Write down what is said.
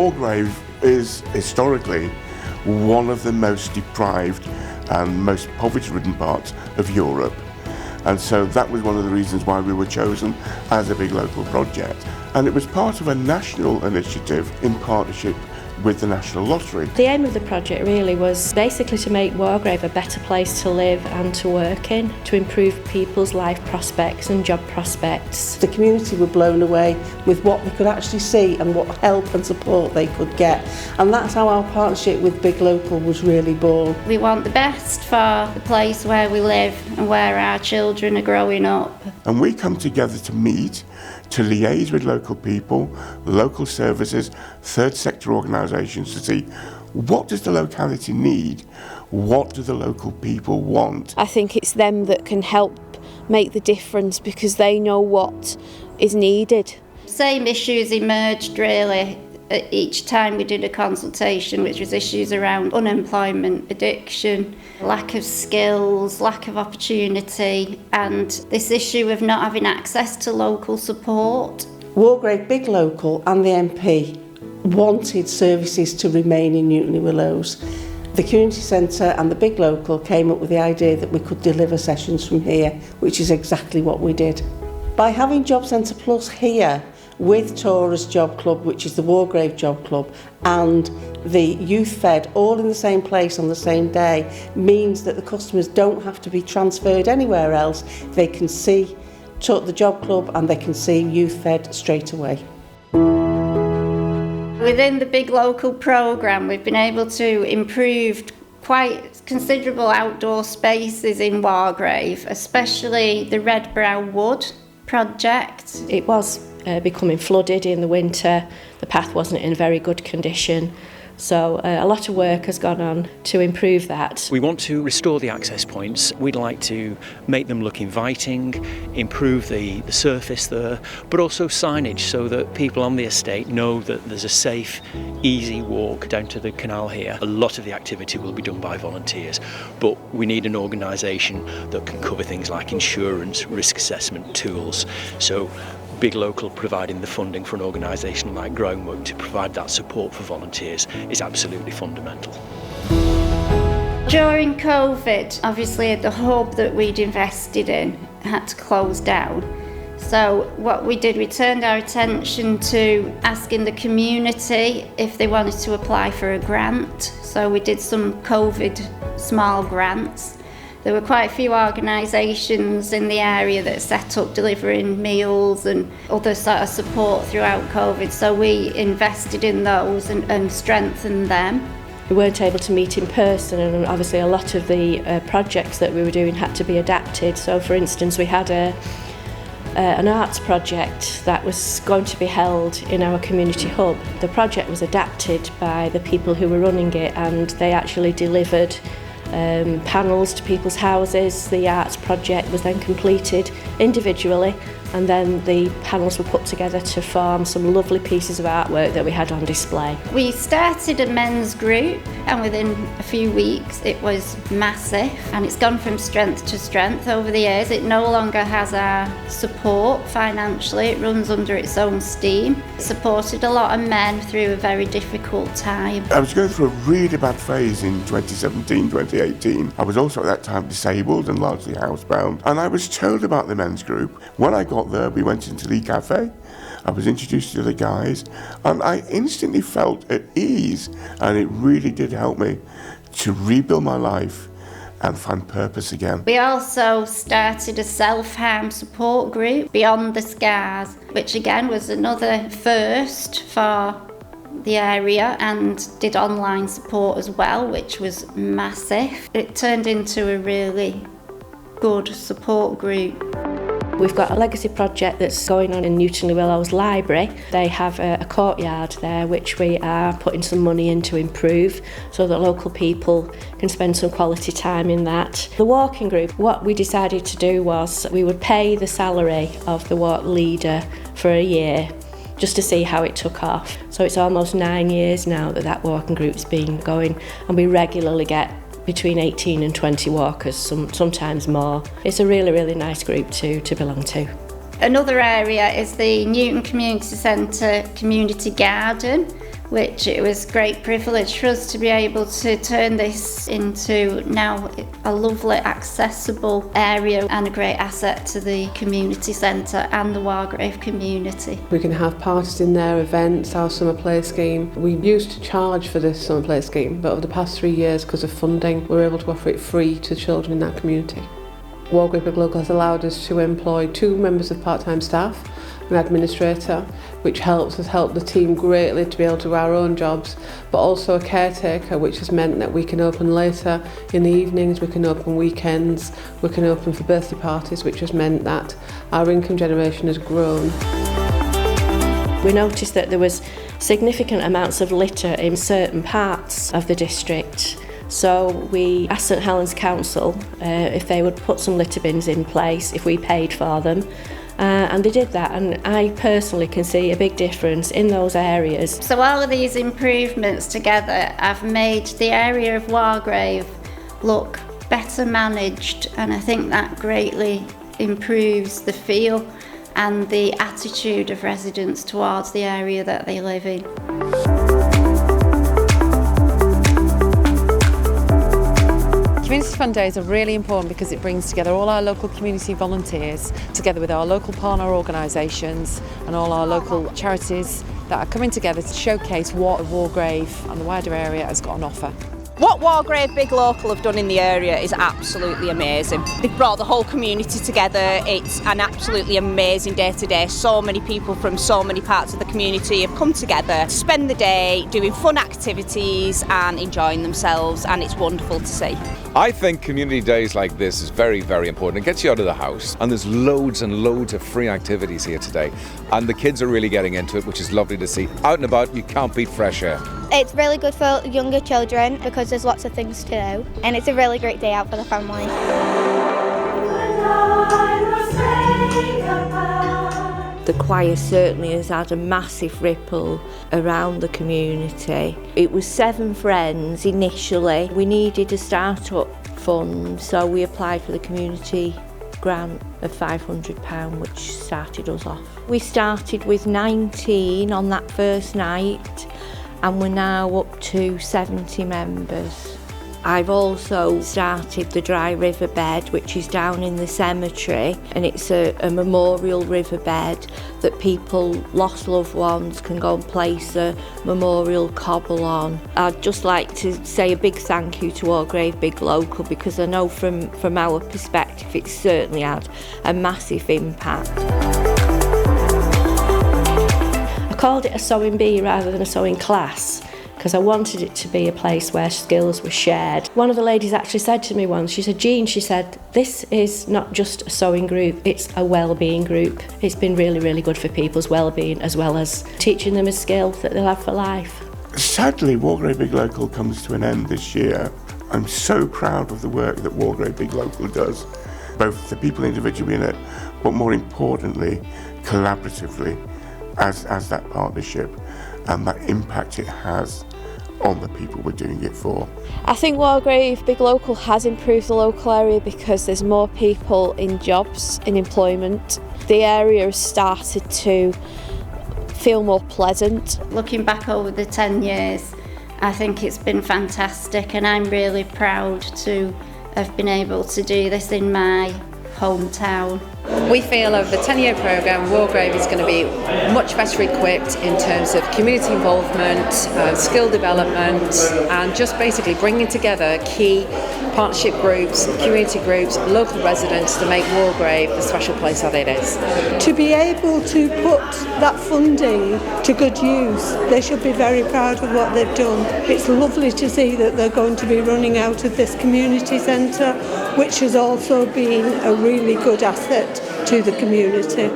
Wargrave is historically one of the most deprived and most poverty-ridden parts of Europe. And so that was one of the reasons why we were chosen as a big local project. And it was part of a national initiative in partnership with the National Lottery. The aim of the project really was basically to make Wargrave a better place to live and to work in, to improve people's life prospects and job prospects. The community were blown away with what they could actually see and what help and support they could get. And that's how our partnership with Big Local was really born. We want the best for the place where we live and where our children are growing up. And we come together to meet, to liaise with local people, local services, third sector organisations to see what does the locality need, what do the local people want. I think it's them that can help make the difference because they know what is needed. Same issues emerged really each time we did a consultation, which was issues around unemployment, addiction, lack of skills, lack of opportunity, and this issue of not having access to local support. Wargrave Big Local and the MP wanted services to remain in Newton Willows. The community centre and the Big Local came up with the idea that we could deliver sessions from here, which is exactly what we did. By having Job Centre Plus here, with Torah's Job Club, which is the Wargrave Job Club, and the Youth Fed all in the same place on the same day, means that the customers don't have to be transferred anywhere else. They can see the Job Club and they can see Youth Fed straight away. Within the Big Local programme, we've been able to improve quite considerable outdoor spaces in Wargrave, especially the Red Brown Wood project. It was becoming flooded in the winter. The path wasn't in very good condition. So a lot of work has gone on to improve that. We want to restore the access points. We'd like to make them look inviting, improve the surface there, but also signage so that people on the estate know that there's a safe, easy walk down to the canal here. A lot of the activity will be done by volunteers, but we need an organisation that can cover things like insurance, risk assessment, tools. So Big Local providing the funding for an organisation like Groundwork to provide that support for volunteers is absolutely fundamental. During COVID, obviously the hub that we'd invested in had to close down. So what we did, we turned our attention to asking the community if they wanted to apply for a grant. So we did some COVID small grants. There were quite a few organisations in the area that set up delivering meals and other sort of support throughout COVID, so we invested in those and strengthened them. We weren't able to meet in person, and obviously a lot of the projects that we were doing had to be adapted. So for instance, we had an arts project that was going to be held in our community hub. The project was adapted by the people who were running it, and they actually delivered panels to people's houses. The arts project was then completed individually, and then the panels were put together to form some lovely pieces of artwork that we had on display. We started a men's group, and within a few weeks it was massive, and it's gone from strength to strength over the years. It no longer has our support financially, it runs under its own steam. It supported a lot of men through a very difficult time. I was going through a really bad phase in 2017, 2018. I was also at that time disabled and largely housebound, and I was told about the men's group. When I got there, we went into the cafe. I was introduced to the guys, and I instantly felt at ease, and it really did help me to rebuild my life and find purpose again. We also started a self-harm support group, Beyond the Scars, which again was another first for the area, and did online support as well, which was massive. It turned into a really good support group. We've got a legacy project that's going on in Newton Willows Library. They have a courtyard there which we are putting some money in to improve so that local people can spend some quality time in that. The walking group, what we decided to do was we would pay the salary of the walk leader for a year just to see how it took off. So it's almost 9 years now that walking group's been going, and we regularly get between 18 and 20 walkers, sometimes more. It's a really, really nice group to belong to. Another area is the Newton Community Centre Community Garden, which it was a great privilege for us to be able to turn this into now a lovely accessible area and a great asset to the community centre and the Wargrave community. We can have parties in there, events, our summer play scheme. We used to charge for this summer play scheme, but over the past 3 years, because of funding, we're able to offer it free to children in that community. Wargrave Big Local has allowed us to employ 2 members of part-time staff, an administrator, which has helped the team greatly to be able to do our own jobs, but also a caretaker, which has meant that we can open later in the evenings, we can open weekends, we can open for birthday parties, which has meant that our income generation has grown. We noticed that there was significant amounts of litter in certain parts of the district. So we asked St Helens Council if they would put some litter bins in place if we paid for them, and they did that, and I personally can see a big difference in those areas. So all of these improvements together have made the area of Wargrave look better managed, and I think that greatly improves the feel and the attitude of residents towards the area that they live in. Community Fund Days are really important because it brings together all our local community volunteers together with our local partner organisations and all our local charities that are coming together to showcase what Wargrave and the wider area has got on offer. What Wargrave Big Local have done in the area is absolutely amazing. They've brought the whole community together. It's an absolutely amazing day today. So many people from so many parts of the community have come together to spend the day doing fun activities and enjoying themselves, and it's wonderful to see. I think community days like this is very, very important. It gets you out of the house, and there's loads and loads of free activities here today, and the kids are really getting into it, which is lovely to see. Out and about, you can't beat fresh air. It's really good for younger children because there's lots of things to do, and it's a really great day out for the family. The choir certainly has had a massive ripple around the community. It was 7 friends initially. We needed a start-up fund, so we applied for the community grant of £500, which started us off. We started with 19 on that first night, and we're now up to 70 members. I've also started the dry riverbed, which is down in the cemetery, and it's a memorial riverbed that people, lost loved ones, can go and place a memorial cobble on. I'd just like to say a big thank you to Wargrave Big Local, because I know from our perspective it's certainly had a massive impact. I called it a sewing bee rather than a sewing class, because I wanted it to be a place where skills were shared. One of the ladies actually said to me once, she said, "Jean," she said, "this is not just a sewing group, it's a well-being group." It's been really, really good for people's well-being, as well as teaching them a skill that they'll have for life. Sadly, Wargrave Big Local comes to an end this year. I'm so proud of the work that Wargrave Big Local does, both the people individually in it, but more importantly, collaboratively, as that partnership and that impact it has on the people we're doing it for. I think Wargrave Big Local has improved the local area because there's more people in jobs, in employment. The area has started to feel more pleasant. Looking back over the 10 years, I think it's been fantastic, and I'm really proud to have been able to do this in my hometown. We feel over the 10-year programme, Wargrave is going to be much better equipped in terms of community involvement, skill development, and just basically bringing together key partnership groups, community groups, local residents to make Wargrave the special place that it is. To be able to put that funding to good use, they should be very proud of what they've done. It's lovely to see that they're going to be running out of this community centre, which has also been a really good asset to the community.